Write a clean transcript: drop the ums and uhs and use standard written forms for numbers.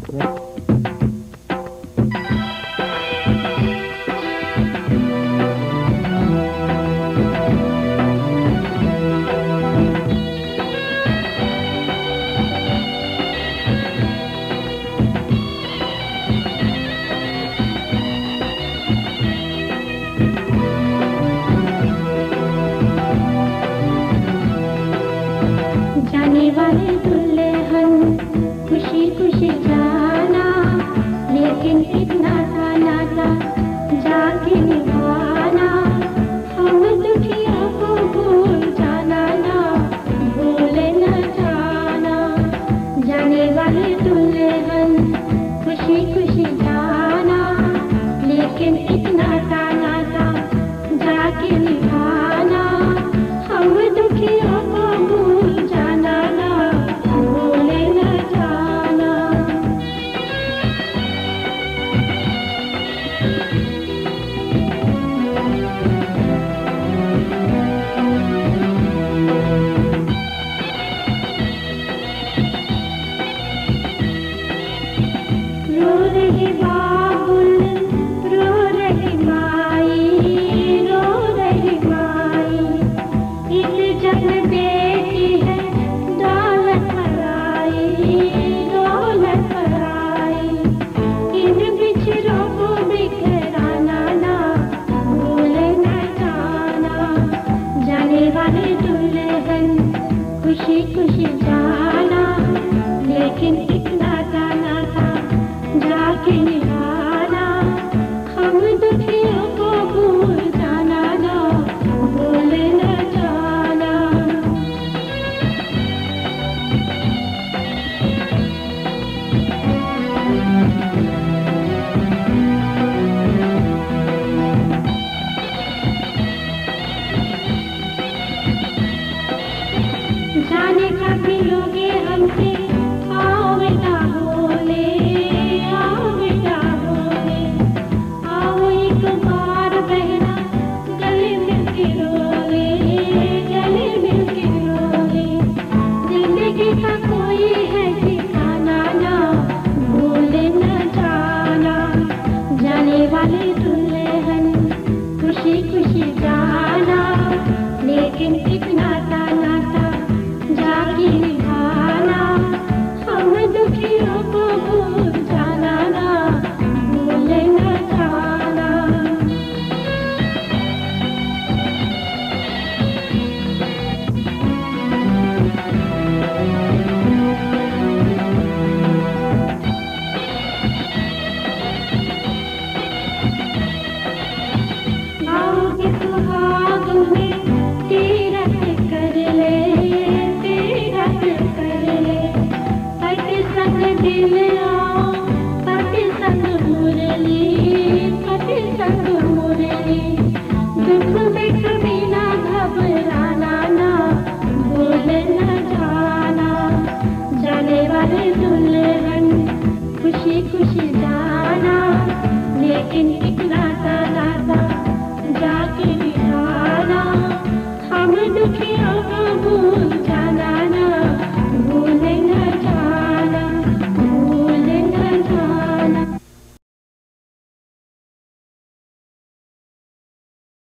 जाने वाले दुल्हन खुशी खुशी जाना, लेकिन इतना सा नाता जाके निभाना। हम दुखियों को भूल जाना ना, भूले न जाना। जाने वाले दुल्हन खुशी खुशी जाना, लेकिन इतना सा नाता जाके निभाना। हम दुखियों को भूल जाना ना, भूले न जाना। रो रही बाबुल, रो रही माई, रो रही माई। इस जग में बेटी है दौलत पराई, दौलत पराई। इन बिछड़ों को बिखराना ना, भूले न जाना। जाने वाले दुल्हन खुशी खुशी जाना, लेकिन इतना जाना था जाके निभाना। हम दुखियों को भूल जाना ना, भूले न जाना। जाने का मिलोगे हमसे, आओ बेटा बोले, आओ बेटा बोले। आओ एक बार बहना गले मिलके रोले, गले मिलके रोले। जिंदगी का कोई है ठिकाना ना, भूले न जाना। जाने वाले दुल्हन खुशी खुशी जाना, लेकिन इतना सा नाता जाके निभाना। हम दुखियों को भूल जाना ना, भूले न जाना। आओगे सुहाग में तीरथ कर ले, तीरथ कर ले। पति संग दिल आओ, पति संग मुरली, पति संग मुरली। दुख में कभी ना घबराना ना, भूले न जाना। जाने वाले दुल्हन खुशी खुशी जाना, लेकिन इतना सा नाता जाके निभाना। हम दुखियों को भूल जाना।